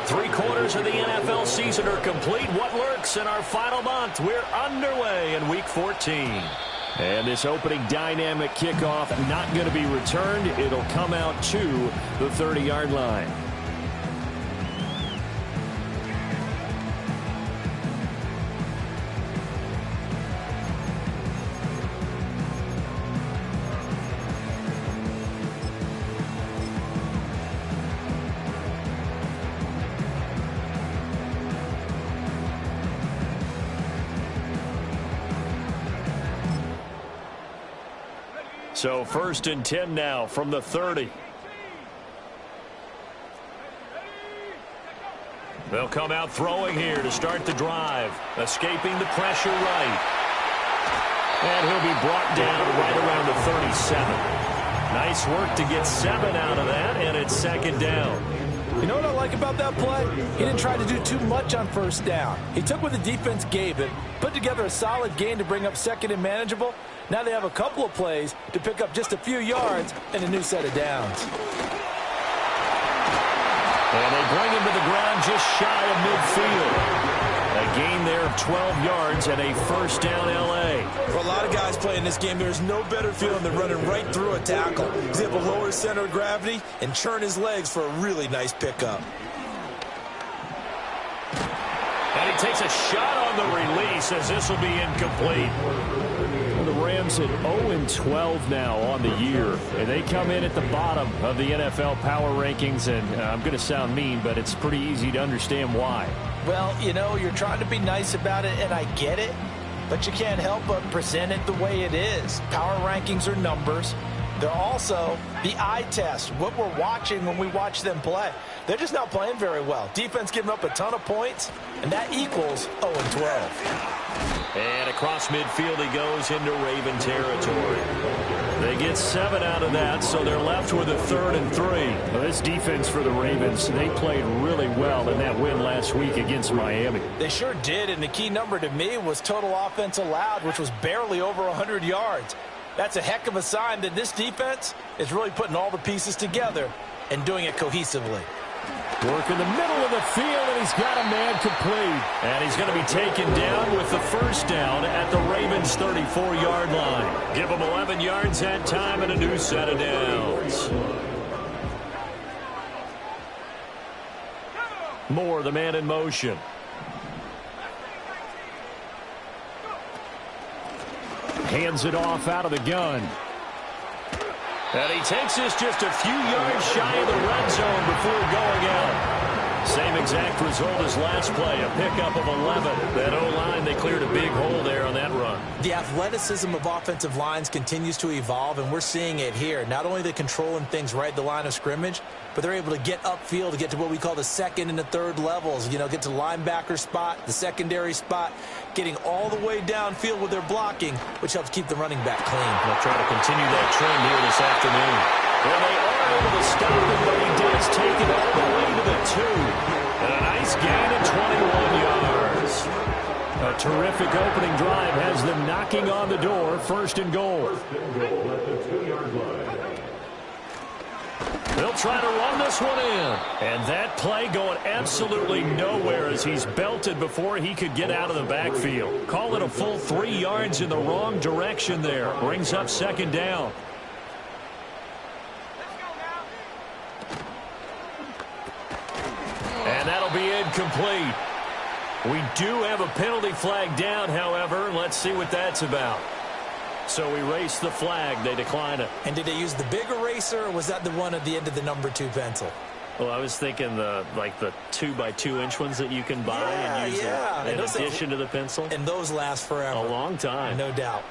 Three-quarters of the NFL season are complete. What lurks in our final month? We're underway in Week 14. And this opening dynamic kickoff not going to be returned. It'll come out to the 30-yard line. So 1st and 10 now from the 30. They'll come out throwing here to start the drive. Escaping the pressure right. And he'll be brought down right around the 37. Nice work to get 7 out of that, and it's 2nd down. You know what I like about that play? He didn't try to do too much on 1st down. He took what the defense gave him, put together a solid gain to bring up 2nd and manageable. Now they have a couple of plays to pick up just a few yards and a new set of downs. And they bring him to the ground just shy of midfield. A gain there of 12 yards and a 1st down L.A. For a lot of guys playing this game, there's no better feeling than running right through a tackle. He's able to lower his center of gravity and churn his legs for a really nice pickup. And he takes a shot on the release as this will be incomplete. The Rams at 0-12 now on the year, and they come in at the bottom of the NFL power rankings, and I'm going to sound mean, but it's pretty easy to understand why. Well, you know, you're trying to be nice about it, and I get it, but you can't help but present it the way it is. Power rankings are numbers. They're also the eye test, what we're watching when we watch them play. They're just not playing very well. Defense giving up a ton of points, and that equals 0-12. And across midfield he goes into Raven territory. They get 7 out of that, so they're left with a 3rd and 3. Well, this defense for the Ravens, they played really well in that win last week against Miami. They sure did, and the key number to me was total offense allowed, which was barely over 100 yards. That's a heck of a sign that this defense is really putting all the pieces together and doing it cohesively. Work in the middle of the field, and he's got a man complete. And he's going to be taken down with the 1st down at the Ravens' 34-yard line. Give him 11 yards that time and a new set of downs. Moore, the man in motion. Hands it off out of the gun. And he takes this just a few yards shy of the red zone before going out. Same exact result as last play, a pickup of 11. That O-line, they cleared a big hole there on that run. The athleticism of offensive lines continues to evolve, and we're seeing it here. Not only they're controlling things right at the line of scrimmage, but they're able to get upfield to get to what we call the 2nd and the 3rd levels. You know, get to the linebacker spot, the secondary spot, getting all the way downfield with their blocking, which helps keep the running back clean. They'll try to continue that trend here this afternoon. Well, they are able to stop him, but he does take it all the way to the 2. And a nice gain of 21 yards. A terrific opening drive has them knocking on the door. 1st and goal. They'll try to run this one in. And that play going absolutely nowhere as he's belted before he could get out of the backfield. Call it a full 3 yards in the wrong direction there. Brings up 2nd down. And that'll be incomplete. We do have a penalty flag down, however. Let's see what that's about. So erase the flag. They decline it. And did they use the big eraser, or was that the one at the end of the number 2 pencil? Well, I was thinking the 2x2-inch ones that you can buy and use in addition to the pencil. And those last forever. A long time. No doubt.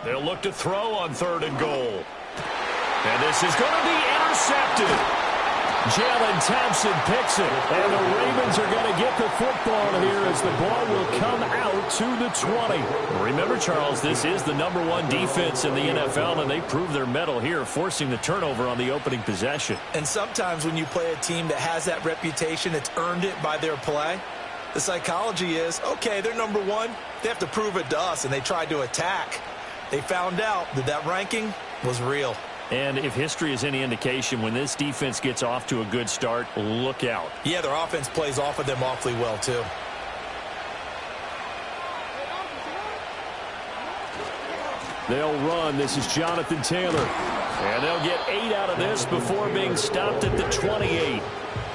They'll look to throw on 3rd and goal. And this is going to be intercepted. Jalen Thompson picks it. And the Ravens are going to get the football here as the ball will come out to the 20. Remember, Charles, this is the #1 defense in the NFL, and they prove their mettle here, forcing the turnover on the opening possession. And sometimes when you play a team that has that reputation, it's earned it by their play, The psychology is, okay, they're number one. They have to prove it to us, and they tried to attack. They found out that that ranking was real. And if history is any indication, when this defense gets off to a good start, look out. Yeah, their offense plays off of them awfully well, too. They'll run. This is Jonathan Taylor. And they'll get 8 out of this before being stopped at the 28.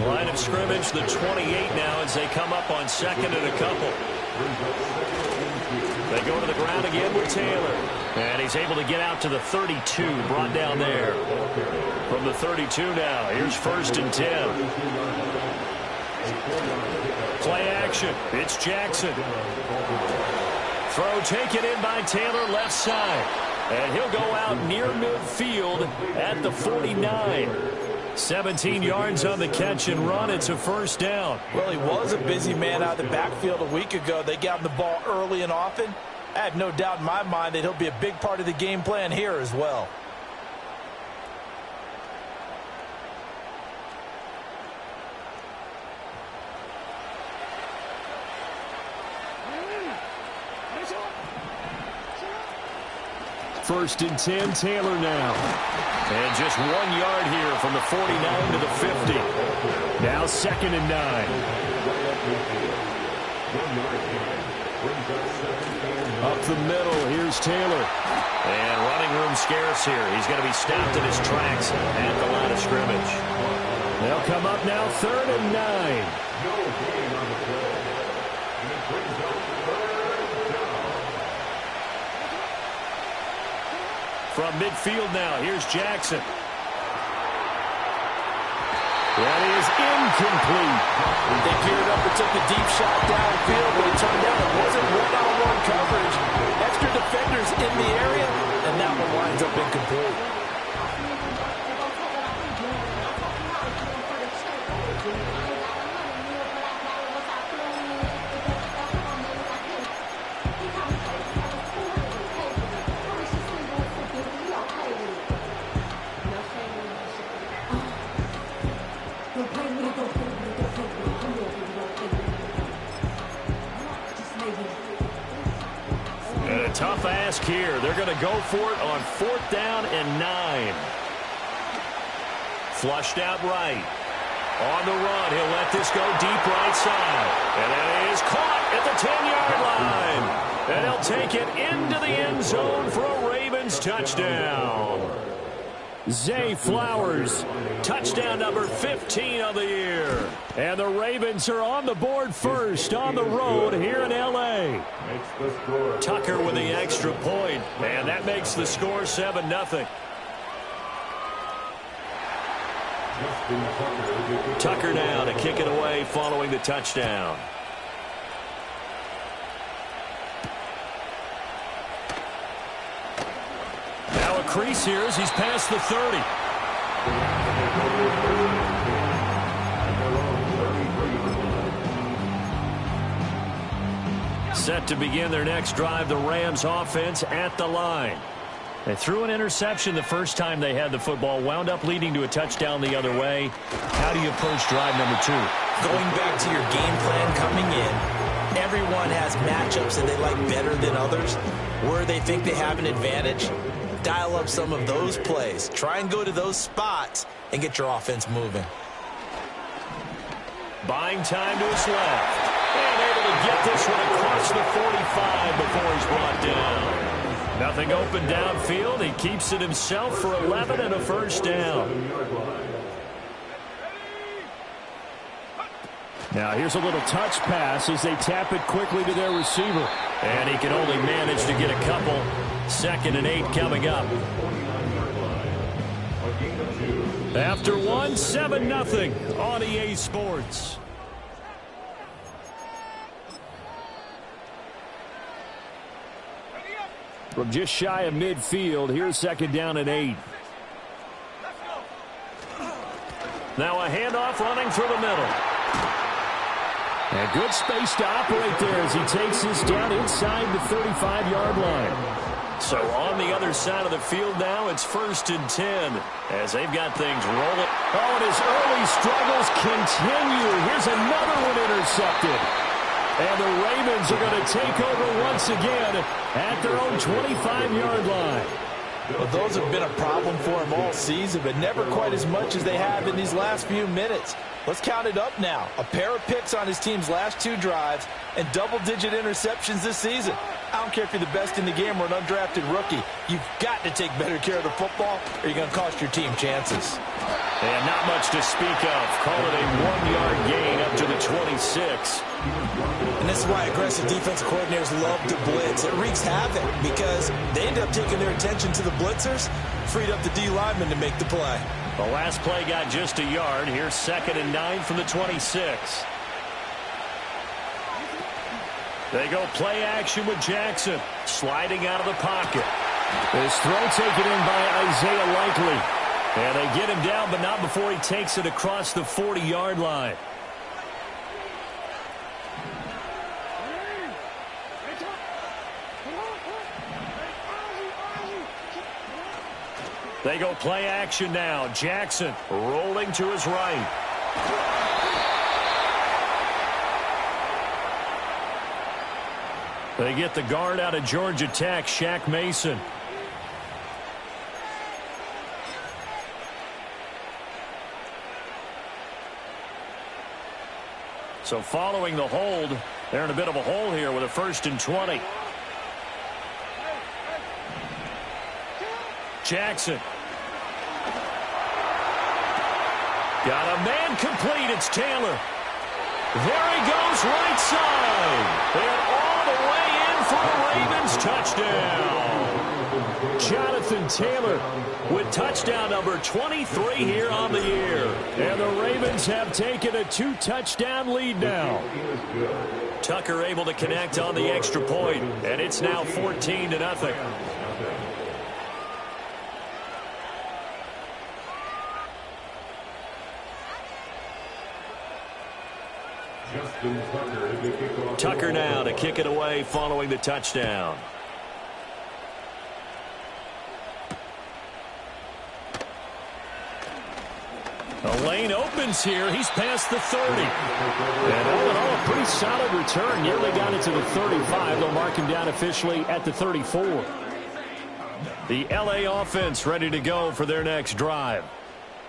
Line of scrimmage, the 28 now as they come up on second and a couple. They go to the ground again with Taylor. And he's able to get out to the 32, brought down there. From the 32 now, here's 1st and 10. Play action. It's Jackson. Throw taken in by Taylor, left side. And he'll go out near midfield at the 49. 17 yards on the catch and run. It's a 1st down. Well, he was a busy man out of the backfield a week ago. They got him the ball early and often. I have no doubt in my mind that he'll be a big part of the game plan here as well. First and 10, Taylor now. And just 1 yard here from the 49 to the 50. Now 2nd and 9. Up the middle, here's Taylor. And running room scarce here. He's going to be stopped in his tracks at the line of scrimmage. They'll come up now 3rd and 9. From midfield now, here's Jackson. That is incomplete. They geared up and took a deep shot downfield, but it turned out it wasn't one-on-one coverage. Extra defenders in the area, and that one winds up incomplete. And a tough ask here. They're going to go for it on 4th down and 9. Flushed out right. On the run, he'll let this go deep right side. And it is caught at the 10-yard line. And he'll take it into the end zone for a Ravens touchdown. Zay Flowers, touchdown number 15 of the year. And the Ravens are on the board first on the road here in L.A. Tucker with the extra point, and that makes the score 7-0. Tucker now to kick it away following the touchdown. Now a crease here as he's past the 30. Set to begin their next drive, the Rams offense at the line. They threw an interception the first time they had the football, wound up leading to a touchdown the other way. How do you approach drive number 2? Going back to your game plan coming in, everyone has matchups that they like better than others. Where they think they have an advantage, dial up some of those plays. Try and go to those spots and get your offense moving. Buying time to his left. And able to get this one across the 45 before he's brought down. Nothing open downfield. He keeps it himself for 11 and a 1st down. Now here's a little touch pass as they tap it quickly to their receiver. And he can only manage to get a couple. 2nd and 8 coming up. After 1, 7-0 on EA Sports. From just shy of midfield, here's 2nd down and 8. Now a handoff running through the middle. And good space to operate there as he takes this down inside the 35-yard line. So on the other side of the field now, it's 1st and 10 as they've got things rolling. Oh, and his early struggles continue. Here's another one intercepted. And the Ravens are going to take over once again at their own 25-yard line. Well, those have been a problem for him all season, but never quite as much as they have in these last few minutes. Let's count it up now. A pair of picks on his team's last 2 drives and double-digit interceptions this season. I don't care if you're the best in the game or an undrafted rookie. You've got to take better care of the football or you're going to cost your team chances. And not much to speak of. Call it a 1-yard gain up to the 26. And this is why aggressive defensive coordinators love to blitz. It wreaks havoc because they end up taking their attention to the blitzers, freed up the D lineman to make the play. The last play got just a yard. Here's 2nd and 9 from the 26. They go play action with Jackson, sliding out of the pocket. This throw taken in by Isaiah Likely. And they get him down, but not before he takes it across the 40-yard line. They go play action now. Jackson rolling to his right. They get the guard out of Georgia Tech, Shaq Mason. So following the hold, they're in a bit of a hole here with a 1st and 20. Jackson. Got a man complete. It's Taylor. There he goes, right side. And all the way in for a Ravens touchdown. Jonathan Taylor with touchdown number 23 here on the year. And the Ravens have taken a 2-touchdown lead now. Tucker able to connect on the extra point, and it's now 14-0. Tucker now to kick it away following the touchdown. The lane opens here. He's past the 30. And all in all, a pretty solid return. Nearly got it to the 35. They'll mark him down officially at the 34. The LA offense ready to go for their next drive.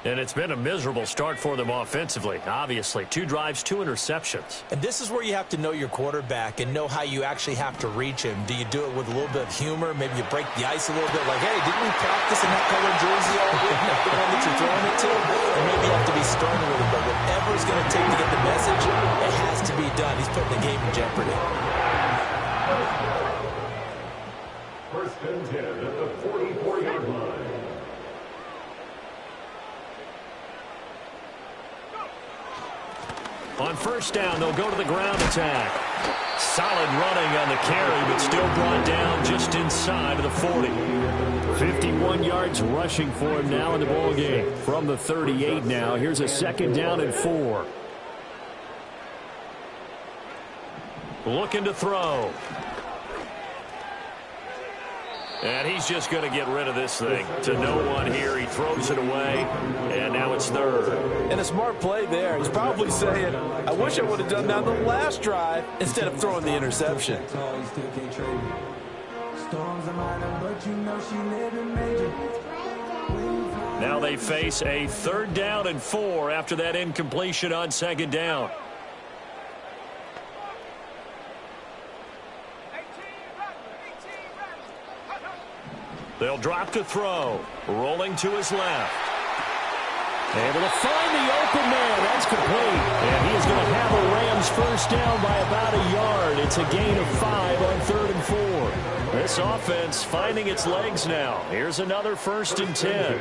And it's been a miserable start for them offensively, obviously. 2 drives, 2 interceptions. And this is where you have to know your quarterback and know how you actually have to reach him. Do you do it with a little bit of humor? Maybe you break the ice a little bit, like, hey, didn't we practice in that color jersey all week? The one that you're throwing it to? And maybe you have to be stern with it, but whatever it's going to take to get the message, it has to be done. He's putting the game in jeopardy. 1st and 10 at the 44-yard line. On 1st down, they'll go to the ground attack. Solid running on the carry, but still brought down just inside of the 40. 51 yards rushing for him now in the ball game. From the 38 now, here's a 2nd down and 4. Looking to throw. And he's just going to get rid of this thing. To no one here. He throws it away. And now it's 3rd. And a smart play there. He's probably saying, I wish I would have done that on the last drive instead of throwing the interception. Now they face a 3rd down and 4 after that incompletion on 2nd down. They'll drop to throw. Rolling to his left. Able to find the open man. That's complete. And he is going to have a Rams 1st down by about a yard. It's a gain of 5 on 3rd and 4. This offense finding its legs now. Here's another 1st and 10.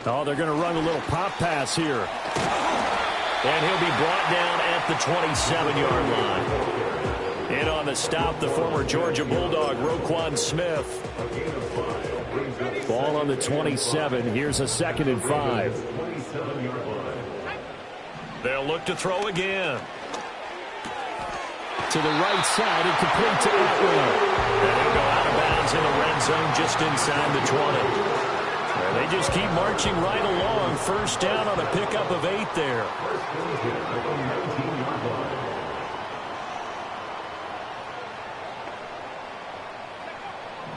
Oh, they're going to run a little pop pass here. And he'll be brought down at the 27-yard line. In on the stop, the former Georgia Bulldog, Roquan Smith. Ball on the 27. Here's a 2nd and 5. They'll look to throw again. To the right side and complete to Atwell. And he'll go out of bounds in the red zone just inside the 20. And they just keep marching right along. First down on a pickup of 8 there.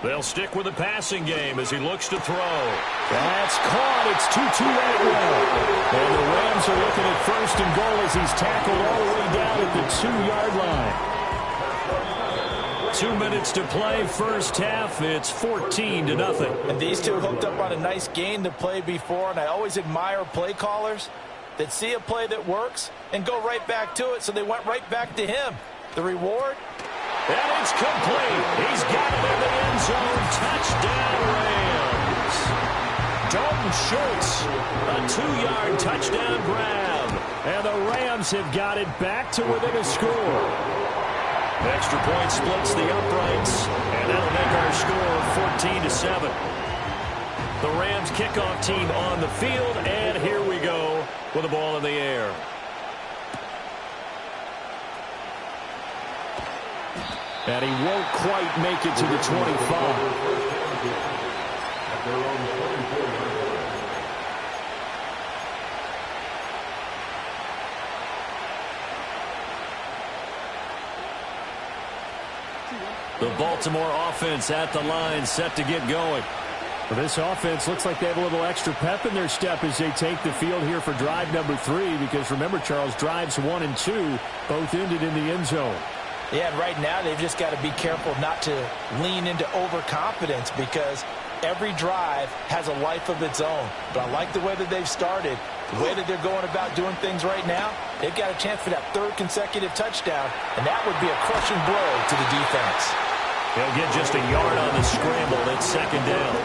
They'll stick with the passing game as he looks to throw. That's caught. It's Tutu Atwell. And the Rams are looking at first and goal as he's tackled all the way down at the 2-yard line. 2 minutes to play, first half. It's 14-0. And these two hooked up on a nice gain to play before, and I always admire play callers that see a play that works and go right back to it, so they went right back to him. The reward? And it's complete. He's got it in the end zone. Touchdown, Rams. Dalton Schultz, a 2-yard touchdown grab. And the Rams have got it back to within a score. Extra point splits the uprights, and that'll make our score 14-7. The Rams kickoff team on the field, and here we go with the ball in the air. And he won't quite make it to the 25. The Baltimore offense at the line, set to get going. Well, this offense looks like they have a little extra pep in their step as they take the field here for drive number 3, because remember, Charles, drives 1 and 2 both ended in the end zone. Yeah, and right now they've just got to be careful not to lean into overconfidence, because every drive has a life of its own. But I like the way that they've started, the way that they're going about doing things right now. They've got a chance for that 3rd consecutive touchdown, and that would be a crushing blow to the defense. He'll get just a yard on the scramble. It's 2nd down.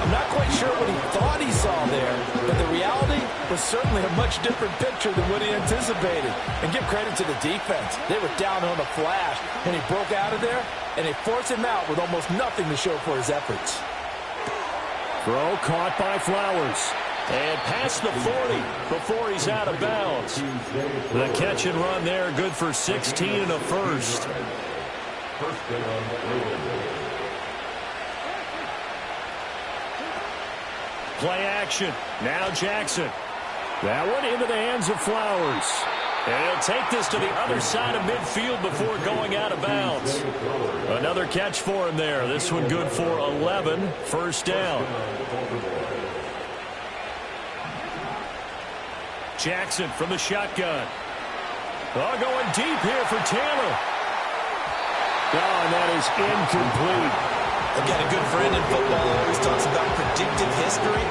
I'm not quite sure what he thought he saw there, but the reality was certainly a much different picture than what he anticipated. And give credit to the defense. They were down on the flash, and he broke out of there, and they forced him out with almost nothing to show for his efforts. Throw caught by Flowers. And past the 40 before he's out of bounds. The catch and run there, good for 16 and a first. Play action. Now Jackson. That one into the hands of Flowers. And he'll take this to the other side of midfield before going out of bounds. Another catch for him there. This one good for 11. First down. Jackson from the shotgun. Oh, going deep here for Taylor. Oh, and that is incomplete. I've got a good friend in football who always talks about predictive history.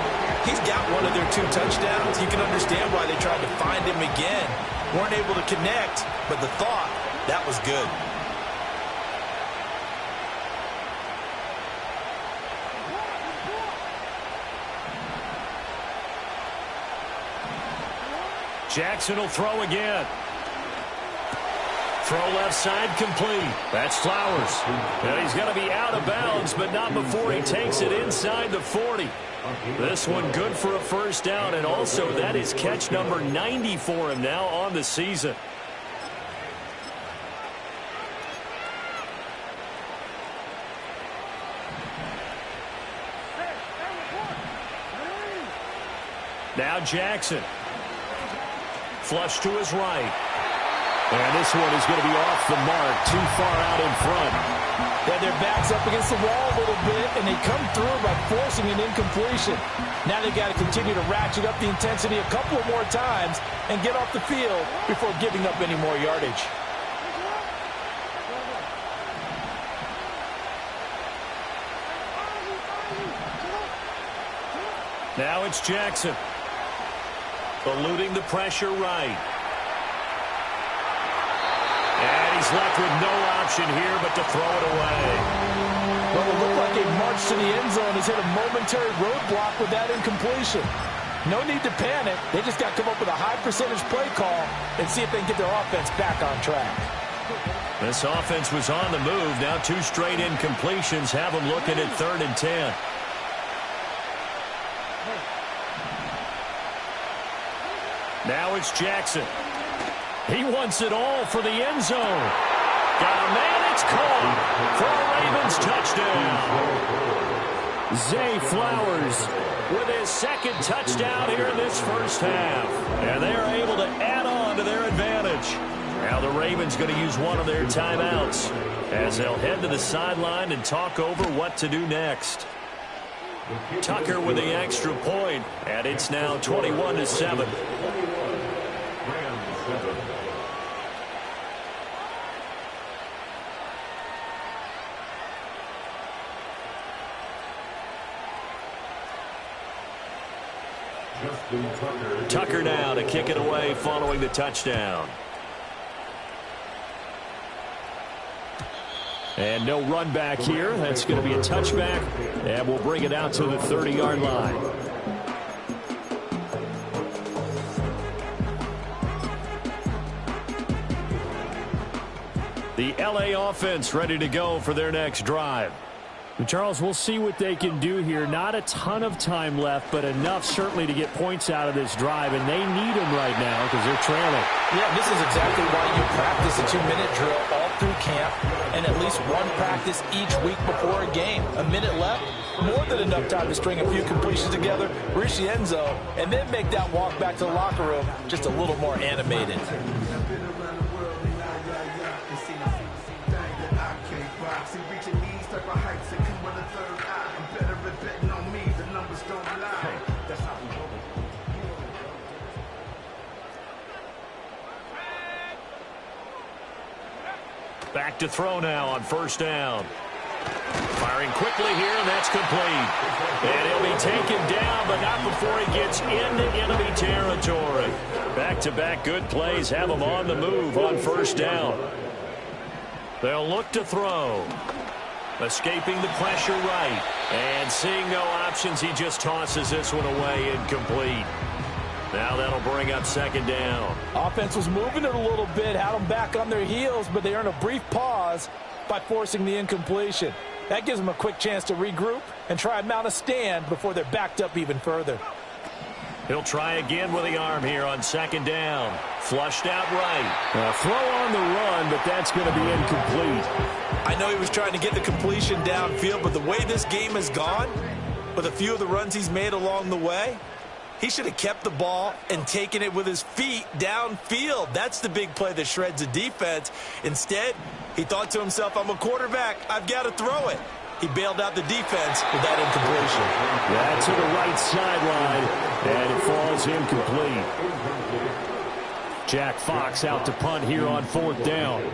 He's got one of their 2 touchdowns. You can understand why they tried to find him again. Weren't able to connect, but the thought, that was good. Jackson will throw again. Throw left side complete. That's Flowers. And he's going to be out of bounds, but not before he takes it inside the 40. This one good for a first down, and also that is catch number 90 for him now on the season. Now Jackson. Flush to his right. And this one is going to be off the mark, too far out in front. Yeah, their back's up against the wall a little bit, and they come through by forcing an incompletion. Now they've got to continue to ratchet up the intensity a couple of more times and get off the field before giving up any more yardage. Now it's Jackson. Eluding the pressure right. And he's left with no option here but to throw it away. Well, it looked like a march to the end zone has hit a momentary roadblock with that incompletion. No need to panic. They just got to come up with a high percentage play call and see if they can get their offense back on track. This offense was on the move. Now 2 straight incompletions have them looking at 3rd and 10. Now it's Jackson. He wants it all for the end zone. Got a man, it's caught for a Ravens touchdown. Zay Flowers with his second touchdown here in this first half. And they are able to add on to their advantage. Now the Ravens going to use one of their timeouts as they'll head to the sideline and talk over what to do next. Tucker with the extra point, and it's now 21-7. Tucker now to kick it away following the touchdown. And no run back here. That's going to be a touchback, and we'll bring it out to the 30-yard line. The LA offense ready to go for their next drive. Charles, we'll see what they can do here. Not a ton of time left, but enough certainly to get points out of this drive, and they need them right now because they're trailing. Yeah, this is exactly why you practice a 2-minute drill all through camp and at least one practice each week before a game. A minute left, more than enough time to string a few completions together, reach the end zone, and then make that walk back to the locker room just a little more animated. Back to throw now on first down. Firing quickly here, and that's complete. And he'll be taken down, but not before he gets into enemy territory. Back-to-back good plays have him on the move on first down. They'll look to throw. Escaping the pressure right. And seeing no options, he just tosses this one away incomplete. Now that'll bring up second down. Offense was moving it a little bit, had them back on their heels, but they earn a brief pause by forcing the incompletion. That gives them a quick chance to regroup and try and mount a stand before they're backed up even further. He'll try again with the arm here on second down. Flushed out right. A throw on the run, but that's going to be incomplete. I know he was trying to get the completion downfield, but the way this game has gone, with a few of the runs he's made along the way, he should have kept the ball and taken it with his feet downfield. That's the big play that shreds the defense. Instead, he thought to himself, I'm a quarterback. I've got to throw it. He bailed out the defense with that incompletion. Yeah, to the right sideline, and it falls incomplete. Jack Fox out to punt here on fourth down.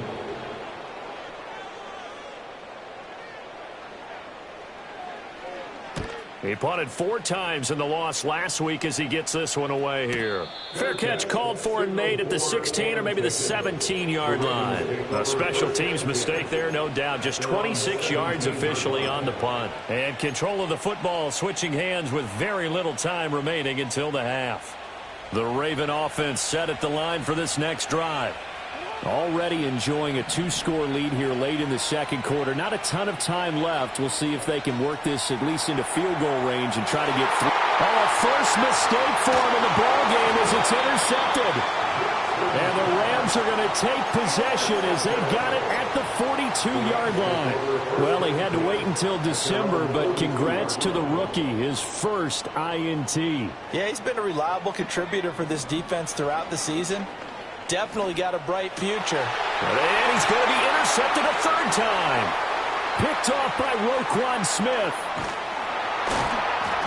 He punted 4 times in the loss last week as he gets this one away here. Fair catch called for and made at the 16 or maybe the 17-yard line. A special teams mistake there, no doubt. Just 26 yards officially on the punt. And control of the football switching hands with very little time remaining until the half. The Raven offense set at the line for this next drive. Already enjoying a 2-score lead here late in the second quarter. Not a ton of time left. We'll see if they can work this at least into field goal range and try to get through. Oh, a first mistake for him in the ball game as it's intercepted. And the Rams are going to take possession as they've got it at the 42-yard line. Well, he had to wait until December, but congrats to the rookie, his first INT. Yeah, he's been a reliable contributor for this defense throughout the season. Definitely got a bright future. And he's going to be intercepted a third time. Picked off by Roquan Smith.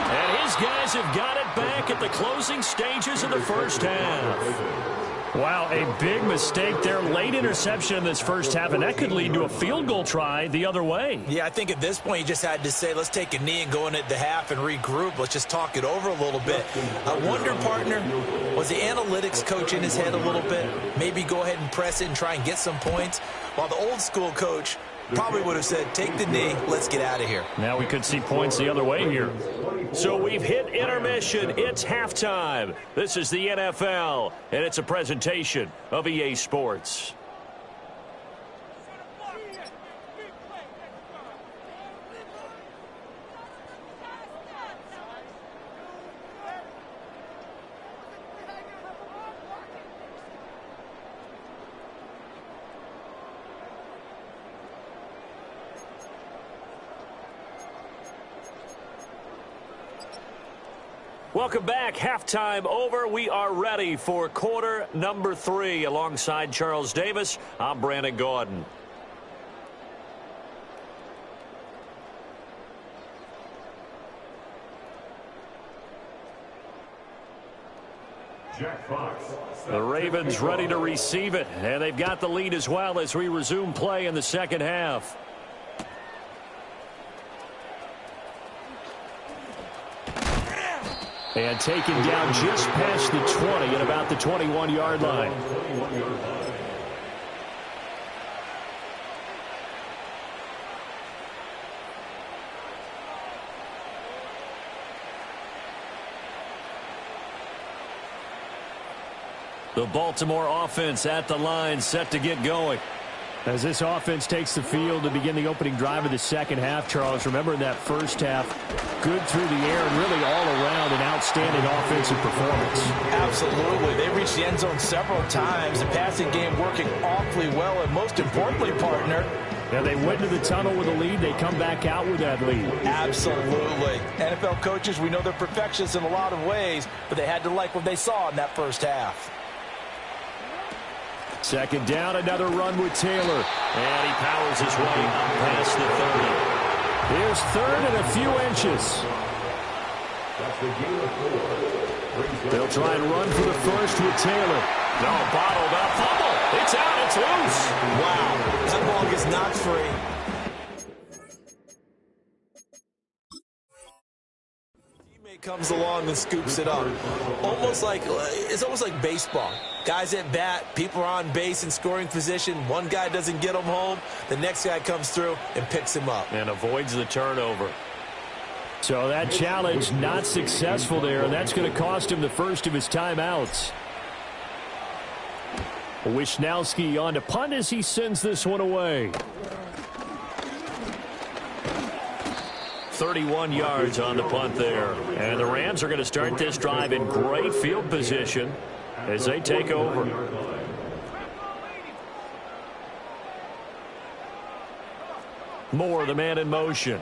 And his guys have got it back at the closing stages of the first half. Wow, a big mistake there. Late interception in this first half, and that could lead to a field goal try the other way. Yeah, I think at this point you just had to say, let's take a knee and go in at the half and regroup. Let's just talk it over a little bit. I wonder, partner, was the analytics coach in his head a little bit? Maybe go ahead and press it and try and get some points? While the old school coach probably would have said, take the knee, let's get out of here. Now we could see points the other way here. So we've hit intermission. It's halftime. This is the NFL, and it's a presentation of EA Sports. Welcome back. Halftime over. We are ready for quarter number 3. Alongside Charles Davis, I'm Brandon Gaudin. Jack Fox. The Ravens ready to receive it, and they've got the lead as well as we resume play in the second half. And taken down just past the 20 at about the 21-yard line. The Baltimore offense at the line, set to get going. As this offense takes the field to begin the opening drive of the second half, Charles, remember in that first half, good through the air and really all around an outstanding offensive performance. Absolutely. They reached the end zone several times. The passing game working awfully well, and most importantly, partner, and they went to the tunnel with a lead. They come back out with that lead. Absolutely. NFL coaches, we know they're perfectionists in a lot of ways, but they had to like what they saw in that first half. Second down, another run with Taylor. And he powers his way up past the 30. Here's third and a few inches. That's the gain of 4. They'll try and run for the first with Taylor. No, bottled up. Fumble. It's out. It's loose. Wow. That ball gets knocked free. Comes along and scoops it up. It's almost like baseball. Guys at bat, people are on base in scoring position. One guy doesn't get him home. The next guy comes through and picks him up. And avoids the turnover. So that challenge not successful there, and that's going to cost him the first of his timeouts. Wishnowski on to punt as he sends this one away. 31 yards on the punt there. And the Rams are going to start this drive in great field position as they take over. Moore, the man in motion.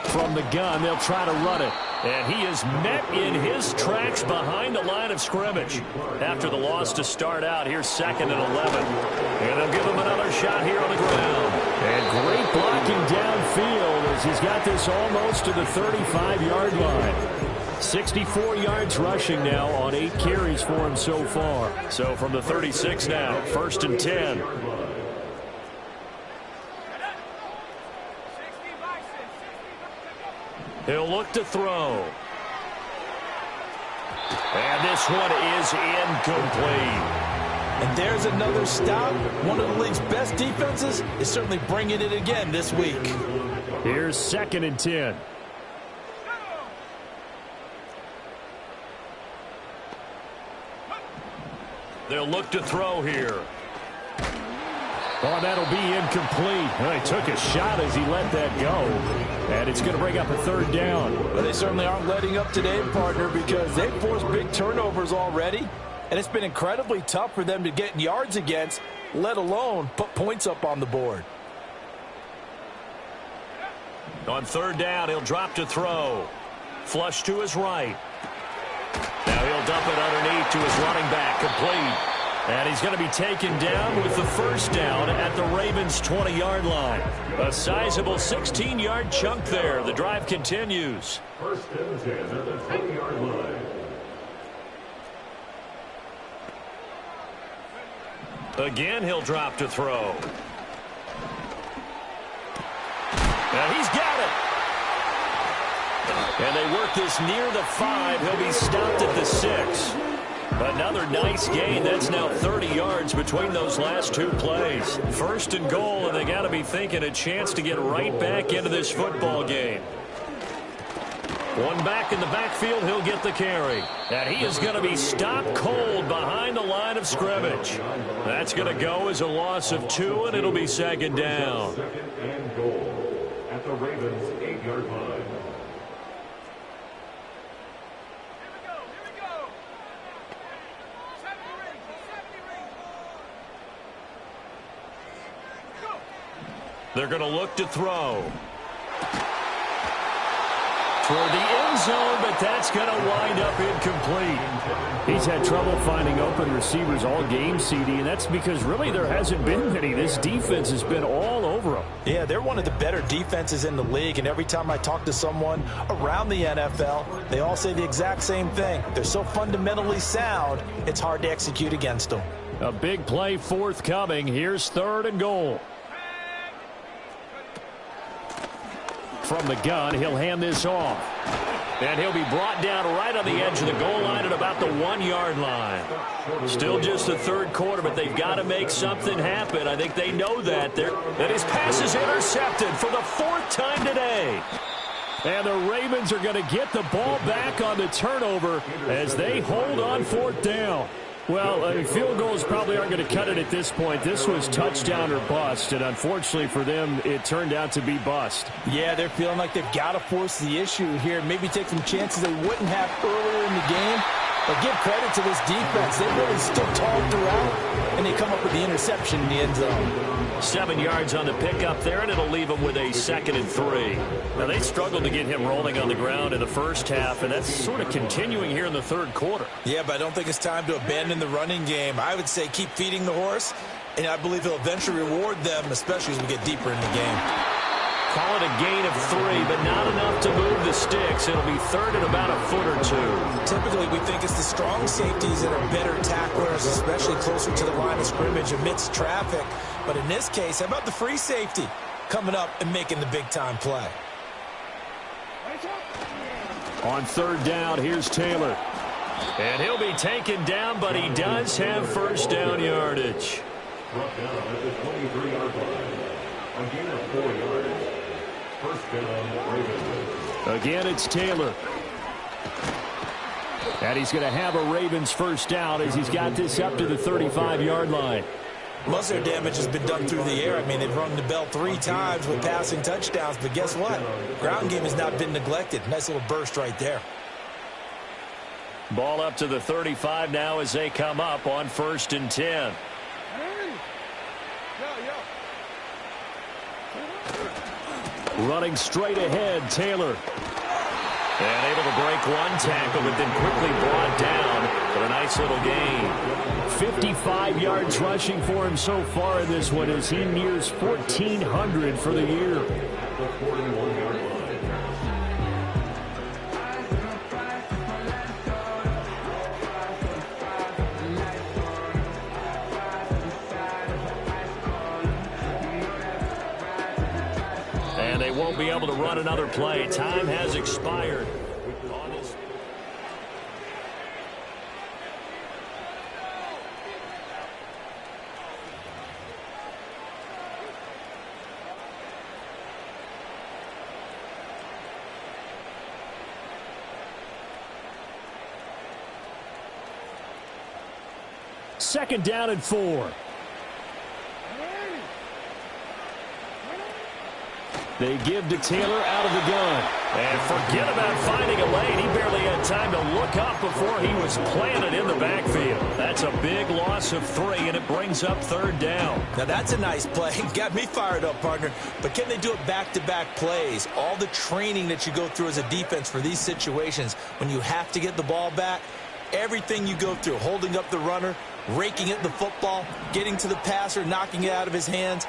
From the gun, they'll try to run it. And he is met in his tracks behind the line of scrimmage. After the loss to start out, here's 2nd and 11. And they'll give him another shot here on the ground. And great blocking downfield as he's got this almost to the 35-yard line. 64 yards rushing now on 8 carries for him so far. So from the 36 now, 1st and 10. He'll look to throw. And this one is incomplete. And there's another stop. One of the league's best defenses is certainly bringing it again this week. Here's 2nd and 10. They'll look to throw here. Oh, that'll be incomplete. Well, he took a shot as he let that go. And it's going to bring up a 3rd down. Well, they certainly aren't letting up today, partner, because they've forced big turnovers already. And it's been incredibly tough for them to get yards against, let alone put points up on the board. On 3rd down, he'll drop to throw. Flush to his right. Now he'll dump it underneath to his running back. Complete. And he's going to be taken down with the 1st down at the Ravens' 20-yard line. A sizable 16-yard chunk there. The drive continues. 1st and 10 at the 20-yard line. Again, he'll drop to throw. Now he's got it. And they work this near the 5. He'll be stopped at the 6. Another nice gain. That's now 30 yards between those last 2 plays. 1st and goal, and they got to be thinking a chance to get right back into this football game. One back in the backfield, he'll get the carry. And he is going to be stopped cold behind the line of scrimmage. That's going to go as a loss of 2, and it'll be 2nd down. 2nd and goal at the Ravens' 8-yard line. They're going to look to throw. toward the end zone, but that's going to wind up incomplete. He's had trouble finding open receivers all game, CD, and that's because really there hasn't been many. This defense has been all over him. Yeah, they're one of the better defenses in the league, and every time I talk to someone around the NFL, they all say the exact same thing. They're so fundamentally sound, it's hard to execute against them. A big play forthcoming. Here's 3rd and goal. From the gun, he'll hand this off. And he'll be brought down right on the edge of the goal line at about the 1-yard line. Still just the 3rd quarter, but they've got to make something happen. I think they know that. That his pass is intercepted for the 4th time today. And the Ravens are going to get the ball back on the turnover as they hold on 4th down. Well, field goals probably aren't going to cut it at this point. This was touchdown or bust, and unfortunately for them, it turned out to be bust. Yeah, they're feeling like they've got to force the issue here, maybe take some chances they wouldn't have earlier in the game. But give credit to this defense. They really stood tall throughout, and they come up with the interception in the end zone. 7 yards on the pickup there, and it'll leave them with a 2nd and 3. Now, they struggled to get him rolling on the ground in the first half, and that's sort of continuing here in the 3rd quarter. Yeah, but I don't think it's time to abandon the running game. I would say keep feeding the horse, and I believe he'll eventually reward them, especially as we get deeper in the game. Call it a gain of 3, but not enough to move the sticks. It'll be 3rd and about a foot or 2. Typically, we think it's the strong safeties that are better tacklers, especially closer to the line of scrimmage amidst traffic. But in this case, how about the free safety coming up and making the big-time play? On 3rd down, here's Taylor. And he'll be taken down, but he does have 1st down yardage. Brought down at the 23-yard line. A gain of 4 yards. 1st down, Ravens. Again, it's Taylor. And he's going to have a Ravens 1st down as he's got this up to the 35-yard line. Most of their damage has been done through the air. I mean, they've rung the bell 3 times with passing touchdowns, but guess what? Ground game has not been neglected. Nice little burst right there. Ball up to the 35 now as they come up on 1st and 10. Running straight ahead, Taylor. And able to break 1 tackle, but then quickly brought down for a nice little gain. 55 yards rushing for him so far in this one as he nears 1,400 for the year. The 41-yard line. And they won't be able to run another play. Time has expired. Second down and 4. They give to Taylor out of the gun. And forget about finding a lane. He barely had time to look up before he was planted in the backfield. That's a big loss of 3, and it brings up 3rd down. Now, that's a nice play. Got me fired up, partner. But can they do it back-to-back plays? All the training that you go through as a defense for these situations, when you have to get the ball back, everything you go through, holding up the runner, raking at the football, getting to the passer, knocking it out of his hands,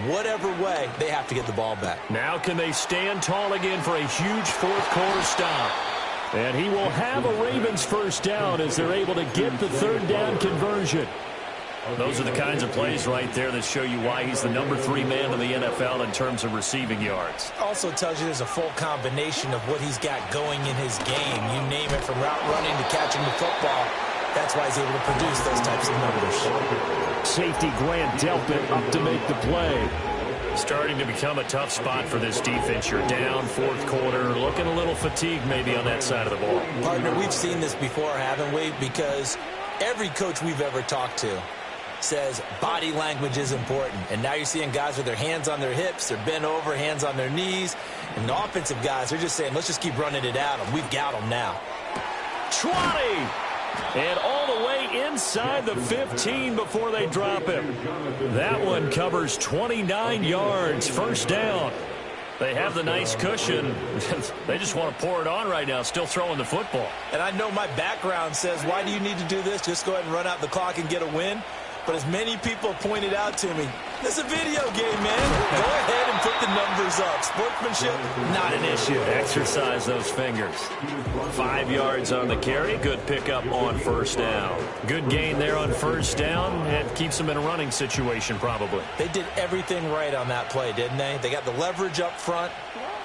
whatever way, they have to get the ball back. Now can they stand tall again for a huge 4th quarter stop? And he will have a Ravens 1st down as they're able to get the 3rd down conversion. Those are the kinds of plays right there that show you why he's the number 3 man in the NFL in terms of receiving yards. Also tells you there's a full combination of what he's got going in his game. You name it, from route running to catching the football. That's why he's able to produce those types of numbers. Safety Grant Delpit up to make the play. Starting to become a tough spot for this defense. You're down 4th quarter, looking a little fatigued maybe on that side of the ball. Partner, we've seen this before, haven't we? Because every coach we've ever talked to says body language is important. And now you're seeing guys with their hands on their hips, they're bent over, hands on their knees. And the offensive guys, they're just saying, let's just keep running it at them. We've got them now. 20! And all the way inside the 15 before they drop him. That one covers 29 yards. 1st down. They have the nice cushion. They just want to pour it on right now, still throwing the football. And I know my background says, why do you need to do this? Just go ahead and run out the clock and get a win. But as many people pointed out to me, this is a video game, man. Go ahead and put the numbers up. Sportsmanship, not an issue. Exercise those fingers. 5 yards on the carry. Good pickup on first down. Good gain there on first down. And keeps them in a running situation probably. They did everything right on that play, didn't they? They got the leverage up front.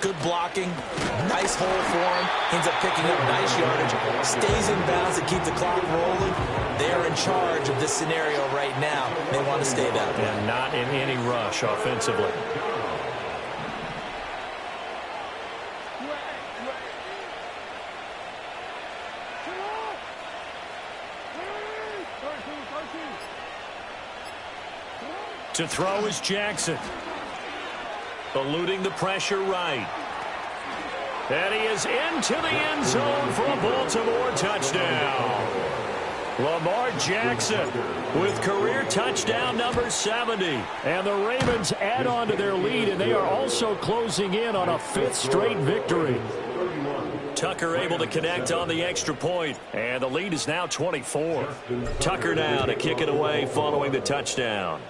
Good blocking, nice hole for him, ends up picking up nice yardage, stays in bounds to keep the clock rolling. They're in charge of this scenario right now. They want to stay that way. And not in any rush offensively. To throw is Jackson. Eluding the pressure right. And he is into the end zone for a Baltimore touchdown. Lamar Jackson with career touchdown number 70. And the Ravens add on to their lead, and they are also closing in on a 5th straight victory. Tucker able to connect on the extra point, and the lead is now 24. Tucker now to kick it away following the touchdown.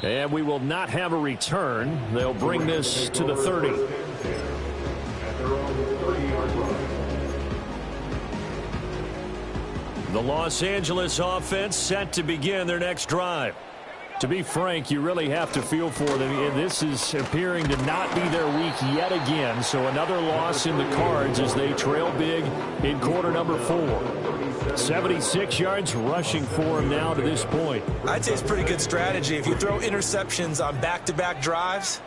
And we will not have a return. They'll bring this to the 30. The Los Angeles offense set to begin their next drive. To be frank, you really have to feel for them. This is appearing to not be their week yet again. So another loss in the cards as they trail big in quarter number 4. 76 yards rushing for him now to this point. I'd say it's pretty good strategy. If you throw interceptions on back-to-back drives,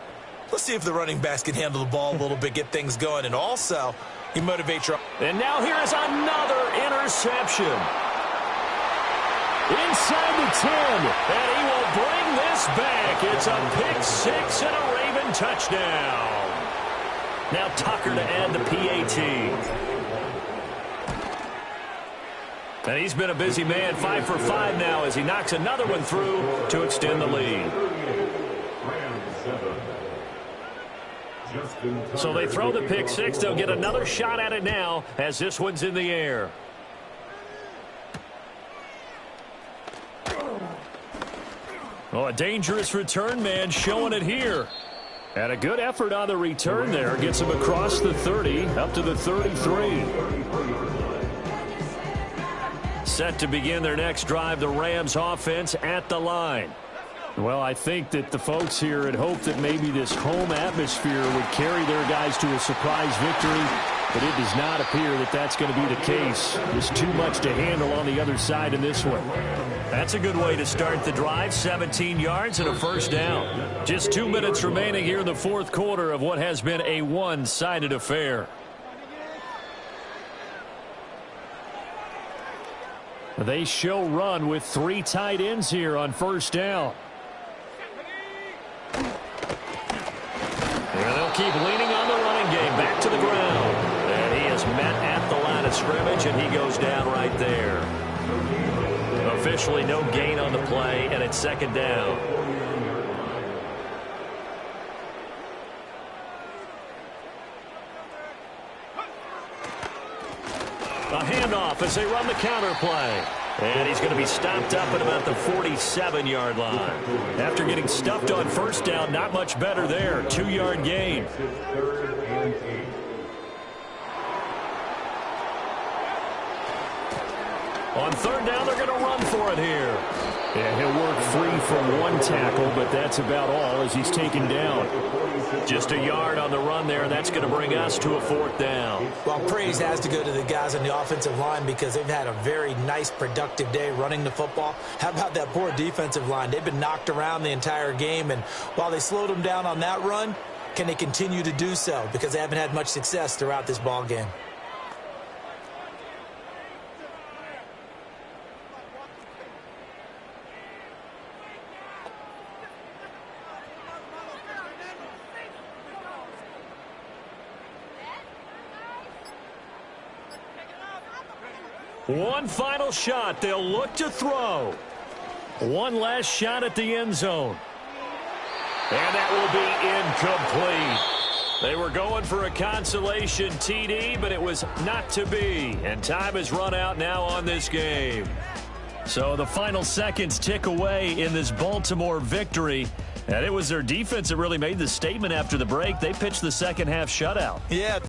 let's see if the running backs can handle the ball a little bit, get things going. And also, you motivate your... And now here is another interception. Inside the 10, and he will bring this back. It's a pick 6 and a Raven touchdown. Now Tucker to add the PAT. And he's been a busy man, 5 for 5 now as he knocks another one through to extend the lead. So they throw the pick 6. They'll get another shot at it now as this one's in the air. Oh, a dangerous return man showing it here. And a good effort on the return there. Gets him across the 30 up to the 33. Set to begin their next drive, the Rams offense at the line. Well, I think that the folks here had hoped that maybe this home atmosphere would carry their guys to a surprise victory, but it does not appear that that's going to be the case. There's too much to handle on the other side in this one. That's a good way to start the drive, 17 yards and a first down. Just 2 minutes remaining here in the fourth quarter of what has been a one-sided affair. They show run with 3 tight ends here on first down. And they'll keep leaning on the running game. Back to the ground. And he is met at the line of scrimmage, and he goes down right there. Officially no gain on the play, and it's second down. A handoff as they run the counter play. And he's going to be stopped up at about the 47-yard line. After getting stuffed on first down, not much better there. 2-yard gain. On third down, they're going to run for it here. Yeah, he'll work free from 1 tackle, but that's about all as he's taken down. Just a yard on the run there, and that's going to bring us to a 4th down. Well, praise has to go to the guys on the offensive line because they've had a very nice, productive day running the football. How about that poor defensive line? They've been knocked around the entire game, and while they slowed them down on that run, can they continue to do so? Because they haven't had much success throughout this ball game. One final shot. They'll look to throw. One last shot at the end zone. And that will be incomplete. They were going for a consolation TD, but it was not to be. And time has run out now on this game. So the final seconds tick away in this Baltimore victory. And it was their defense that really made the statement after the break. They pitched the second half shutout. Yeah.